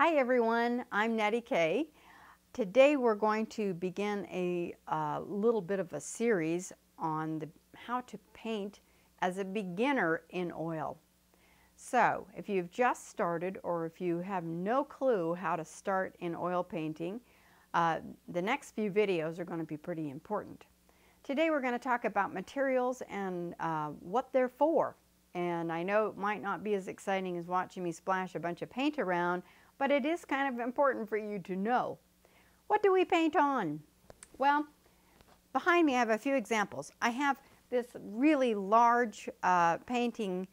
Hi everyone, I'm Nettie Kaye. Today we're going to begin a little bit of a series on how to paint as a beginner in oil. So if you've just started or if you have no clue how to start in oil painting, the next few videos are going to be pretty important. Today we're going to talk about materials and what they're for. And I know it might not be as exciting as watching me splash a bunch of paint around, but it is kind of important for you to know. What do we paint on? Well, behind me I have a few examples. I have this really large painting.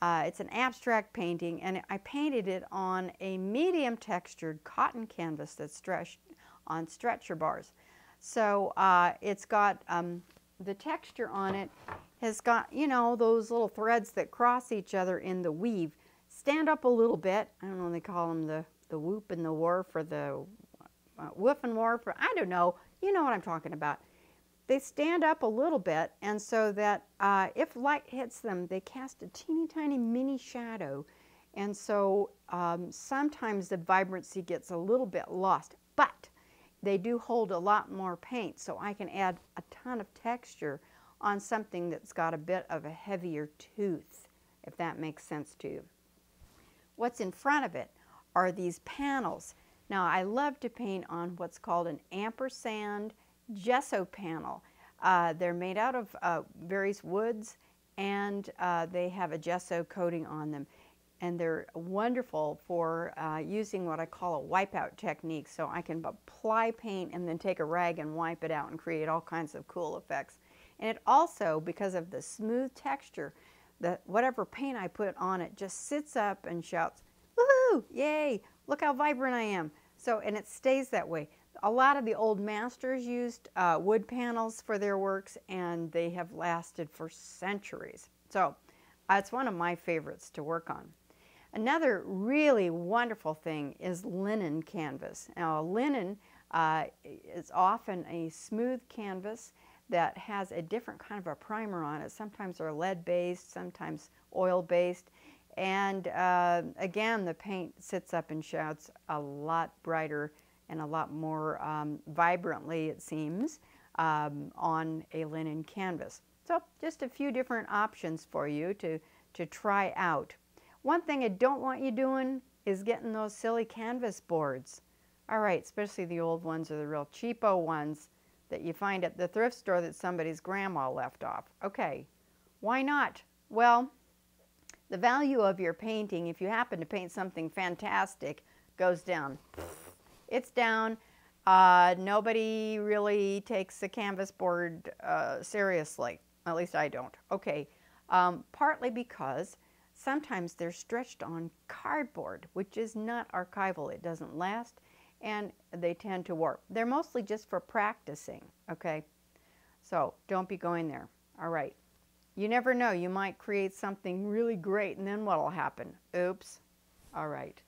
It's an abstract painting, and I painted it on a medium textured cotton canvas that's stretched on stretcher bars. So it's got the texture on it has got, you know, those little threads that cross each other in the weave. Stand up a little bit. I don't know, they call them the whoop and the wharf, or the woof and wharf, or I don't know. You know what I'm talking about. They stand up a little bit, and so that if light hits them, they cast a teeny tiny mini shadow. And so sometimes the vibrancy gets a little bit lost, but they do hold a lot more paint, so I can add a ton of texture on something that's got a bit of a heavier tooth, if that makes sense to you. What's in front of it are these panels. Now I love to paint on what's called an Ampersand Gesso panel. They're made out of various woods, and they have a gesso coating on them. And they're wonderful for using what I call a wipeout technique, so I can apply paint and then take a rag and wipe it out and create all kinds of cool effects. And it also, because of the smooth texture, that whatever paint I put on it just sits up and shouts, "Woohoo! Yay! Look how vibrant I am!" So, and it stays that way. A lot of the old masters used wood panels for their works, and they have lasted for centuries. So it's one of my favorites to work on. Another really wonderful thing is linen canvas. Now, linen is often a smooth canvas that has a different kind of a primer on it. Sometimes they're lead-based, sometimes oil-based. And again, the paint sits up and shouts a lot brighter and a lot more vibrantly, it seems, on a linen canvas. So just a few different options for you to try out. One thing I don't want you doing is getting those silly canvas boards. All right, especially the old ones or the real cheapo ones that you find at the thrift store that somebody's grandma left off. Okay, why not? Well, the value of your painting, if you happen to paint something fantastic, goes down. It's down. Nobody really takes the canvas board seriously. At least I don't. Okay, partly because sometimes they're stretched on cardboard, which is not archival. It doesn't last, and they tend to warp. They're mostly just for practicing, okay? So don't be going there. All right. You never know. You might create something really great, and then what'll happen? Oops. All right.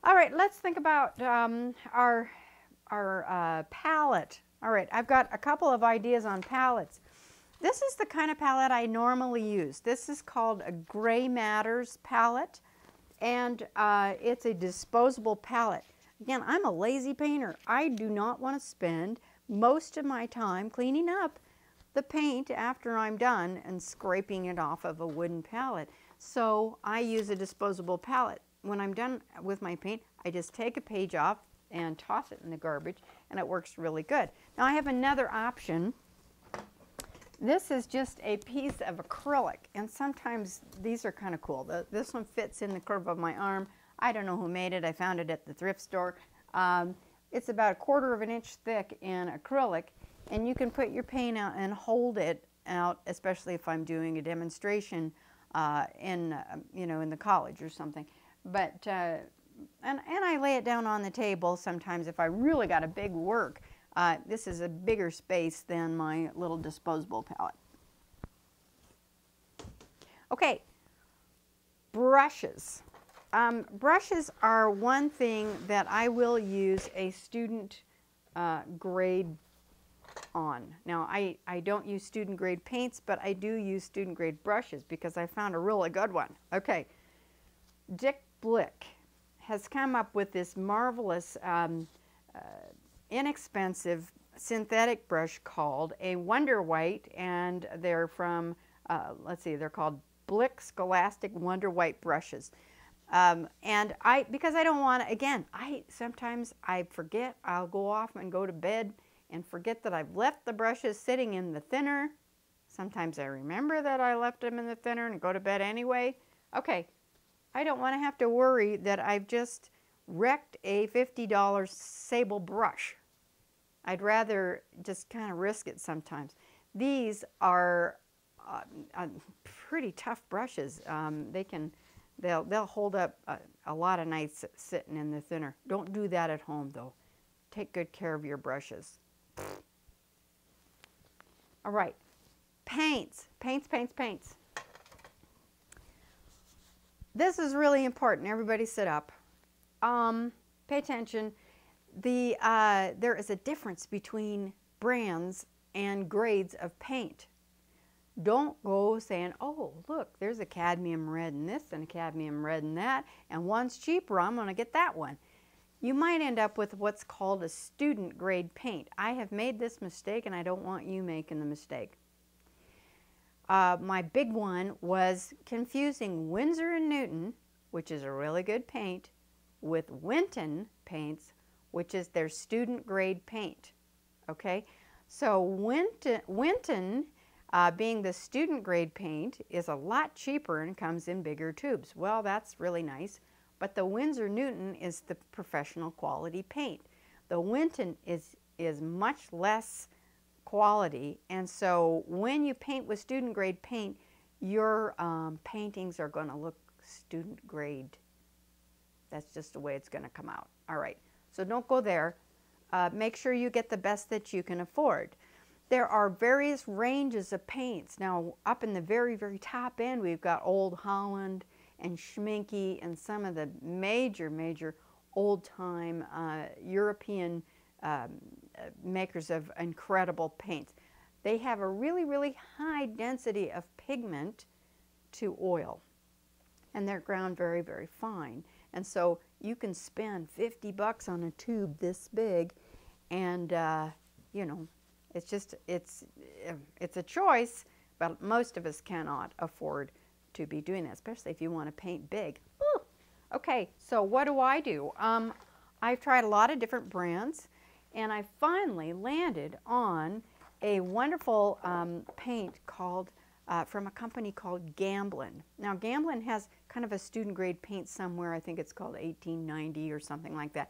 All right, let's think about our palette. All right, I've got a couple of ideas on palettes. This is the kind of palette I normally use. This is called a Gray Matters palette, and it's a disposable palette. Again, I'm a lazy painter. I do not want to spend most of my time cleaning up the paint after I'm done and scraping it off of a wooden palette. So I use a disposable palette. When I'm done with my paint, I just take a page off and toss it in the garbage, and it works really good. Now I have another option. This is just a piece of acrylic, and sometimes these are kind of cool. This one fits in the curve of my arm. I don't know who made it. I found it at the thrift store. It's about 1/4 of an inch thick in acrylic, and you can put your paint out and hold it out, especially if I'm doing a demonstration in the college or something. But and I lay it down on the table sometimes if I really got a big work. This is a bigger space than my little disposable palette. Okay, brushes. Brushes are one thing that I will use a student grade on. Now, I don't use student grade paints, but I do use student grade brushes because I found a really good one. Okay, Blick has come up with this marvelous, inexpensive synthetic brush called a Wonderwhite, and they're from, let's see, they're called Blick Scholastic Wonderwhite brushes. And because I don't want to, again, sometimes I forget, I'll go off and go to bed and forget that I've left the brushes sitting in the thinner. Sometimes I remember that I left them in the thinner and go to bed anyway. Okay, I don't want to have to worry that I've just wrecked a $50 sable brush. I'd rather just kind of risk it sometimes. These are pretty tough brushes. They'll hold up a lot of nights sitting in the thinner. Don't do that at home though. Take good care of your brushes. All right, paints. This is really important. Everybody sit up. Pay attention. There is a difference between brands and grades of paint. Don't go saying, oh, look, there's a cadmium red in this and a cadmium red in that, and one's cheaper, I'm going to get that one. You might end up with what's called a student grade paint. I have made this mistake, and I don't want you making the mistake. My big one was confusing Windsor Newton, which is a really good paint, with Winton paints, which is their student grade paint. Okay, so Winton being the student grade paint is a lot cheaper and comes in bigger tubes. Well, that's really nice, but the Windsor Newton is the professional quality paint. The Winton is much less quality, and so when you paint with student grade paint, your paintings are going to look student grade. That's just the way it's going to come out. All right, so don't go there. Make sure you get the best that you can afford. There are various ranges of paints. Now, up in the very, very top end, we've got old Holland and Schminke and some of the major old-time European makers of incredible paints. They have a really high density of pigment to oil, and they're ground very, very fine. And so you can spend 50 bucks on a tube this big, and you know, it's a choice, but most of us cannot afford to be doing that, especially if you want to paint big. Ooh. Okay, so what do? I've tried a lot of different brands, and I finally landed on a wonderful paint called from a company called Gamblin. Now, Gamblin has kind of a student grade paint somewhere. I think it's called 1890 or something like that.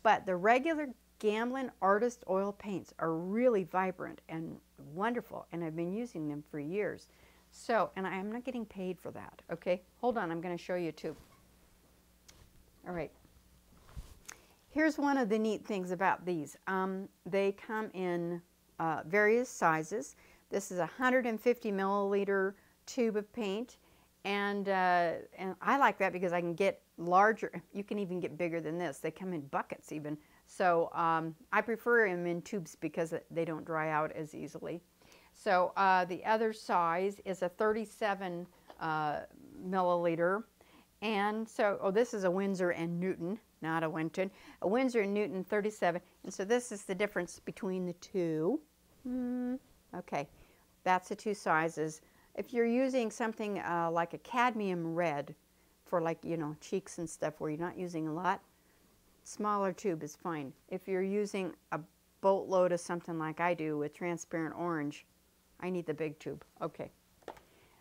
But the regular Gamblin Artist Oil paints are really vibrant and wonderful, and I've been using them for years. So, and I'm not getting paid for that, okay? Hold on, I'm going to show you too. All right. Here's one of the neat things about these. They come in various sizes. This is a 150 milliliter tube of paint, and I like that because I can get larger. You can even get bigger than this. They come in buckets even. So I prefer them in tubes because they don't dry out as easily. So the other size is a 37 milliliter. And so, oh, this is a Windsor and Newton, not a Winton. A Windsor and Newton 37. And so this is the difference between the two. Okay, that's the two sizes. If you're using something like a cadmium red for, like, you know, cheeks and stuff where you're not using a lot, smaller tube is fine. If you're using a boatload of something like I do with transparent orange, I need the big tube. Okay.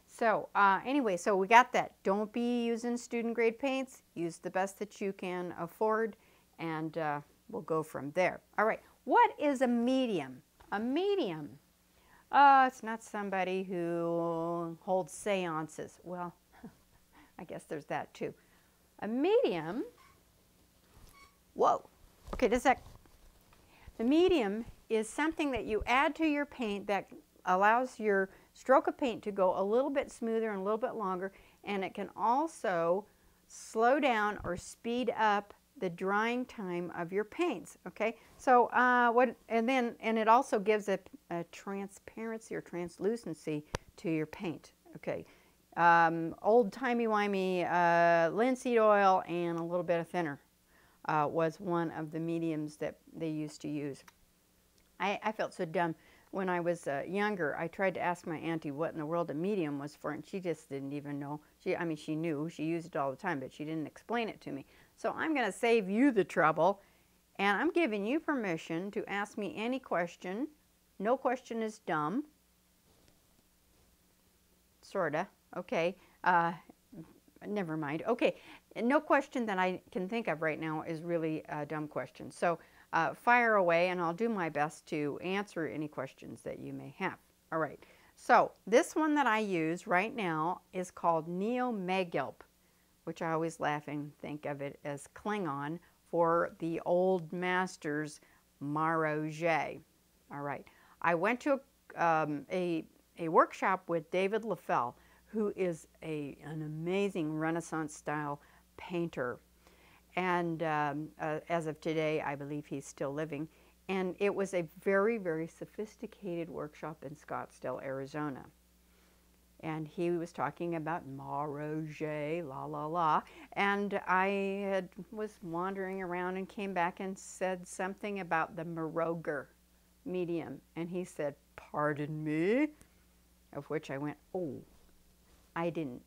So anyway, so we got that. Don't be using student grade paints. Use the best that you can afford, and we'll go from there. All right, what is a medium? A medium, it's not somebody who holds seances. Well, I guess there's that too. A medium, whoa, okay, just a sec. The medium is something that you add to your paint that allows your stroke of paint to go a little bit smoother and a little bit longer, and it can also slow down or speed up the drying time of your paints. Okay, so and it also gives a transparency or translucency to your paint. Okay, old timey-wimey linseed oil and a little bit of thinner was one of the mediums that they used to use. I felt so dumb. When I was younger, I tried to ask my auntie what in the world a medium was for, and she just didn't even know. I mean, she knew, she used it all the time, but she didn't explain it to me. So I'm going to save you the trouble, and I'm giving you permission to ask me any question. No question is dumb. Sorta. Okay. Never mind. Okay. No question that I can think of right now is really a dumb question. So fire away, and I'll do my best to answer any questions that you may have. All right. So this one that I use right now is called Megilp, which I always laugh and think of it as Klingon for the old masters Maroger. All right. I went to a workshop with David LaFell, who is an amazing Renaissance style painter. And as of today, I believe he's still living. And it was a very, very sophisticated workshop in Scottsdale, Arizona. And he was talking about Maroger, la la la. And I was wandering around and came back and said something about the Maroger medium. And he said, "Pardon me?" Of which I went, "Oh, I didn't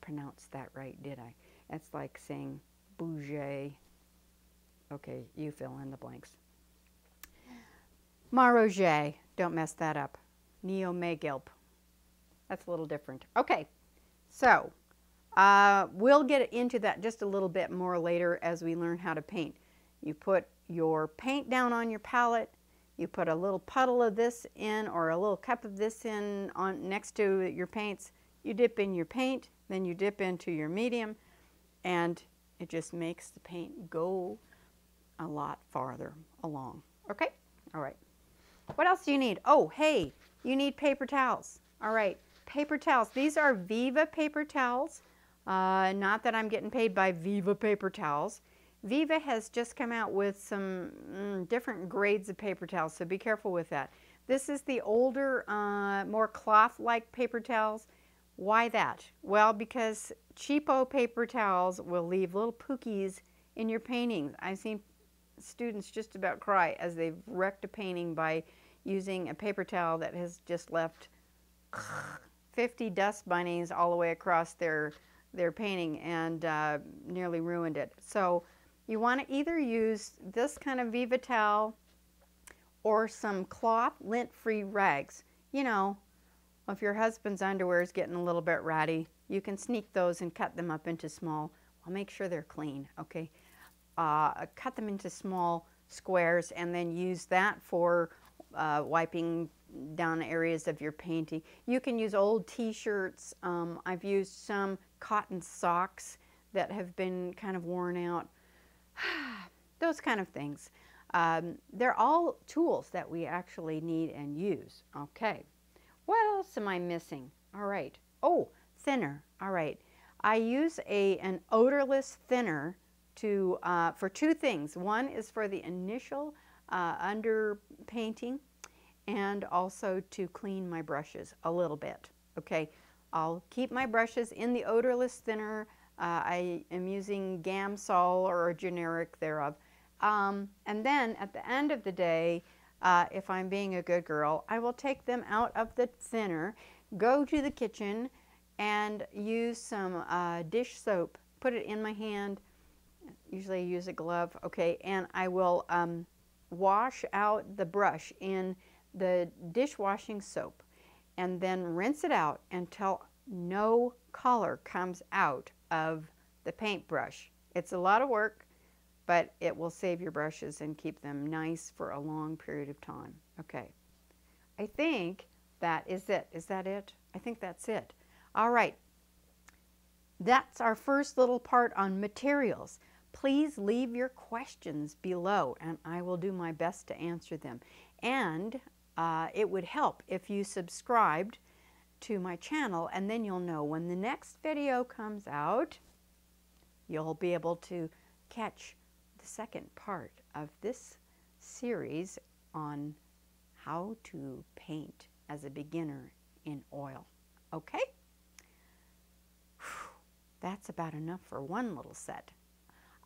pronounce that right, did I?" It's like saying Bouger. Okay, you fill in the blanks. Maroger, don't mess that up. Megilp. That's a little different. Okay, so we'll get into that just a little bit more later as we learn how to paint. You put your paint down on your palette. You put a little puddle of this in or a little cup of this in on next to your paints. You dip in your paint, then you dip into your medium, and it just makes the paint go a lot farther along. Okay? All right. What else do you need? Oh, hey, you need paper towels. All right, paper towels. These are Viva paper towels. Not that I'm getting paid by Viva paper towels. Viva has just come out with some different grades of paper towels, so be careful with that. This is the older, more cloth-like paper towels. Why that? Well, because cheapo paper towels will leave little pookies in your paintings. I've seen students just about cry as they've wrecked a painting by using a paper towel that has just left 50 dust bunnies all the way across their painting and nearly ruined it. So you want to either use this kind of Viva towel or some cloth lint-free rags. You know, if your husband's underwear is getting a little bit ratty, you can sneak those and cut them up into small, well, make sure they're clean, okay? Cut them into small squares and then use that for wiping down areas of your painting. You can use old t-shirts. I've used some cotton socks that have been kind of worn out. Those kind of things. They're all tools that we actually need and use. Okay. What else am I missing? All right. Oh, thinner. All right. I use an odorless thinner for two things. One is for the initial underpainting and also to clean my brushes a little bit. Okay. I'll keep my brushes in the odorless thinner. I am using Gamsol or a generic thereof. And then at the end of the day, if I'm being a good girl, I will take them out of the thinner, go to the kitchen, and use some dish soap, put it in my hand. Usually I use a glove, okay, and I will wash out the brush in the dishwashing soap and then rinse it out until no color comes out of the paintbrush. It's a lot of work, but it will save your brushes and keep them nice for a long period of time. Okay, I think that is it. Is that it? I think that's it. All right, that's our first little part on materials. Please leave your questions below and I will do my best to answer them. And it would help if you subscribed to my channel, and then you'll know when the next video comes out. You'll be able to catch the second part of this series on how to paint as a beginner in oil. Okay? That's about enough for one little set.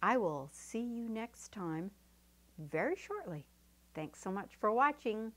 I will see you next time very shortly. Thanks so much for watching.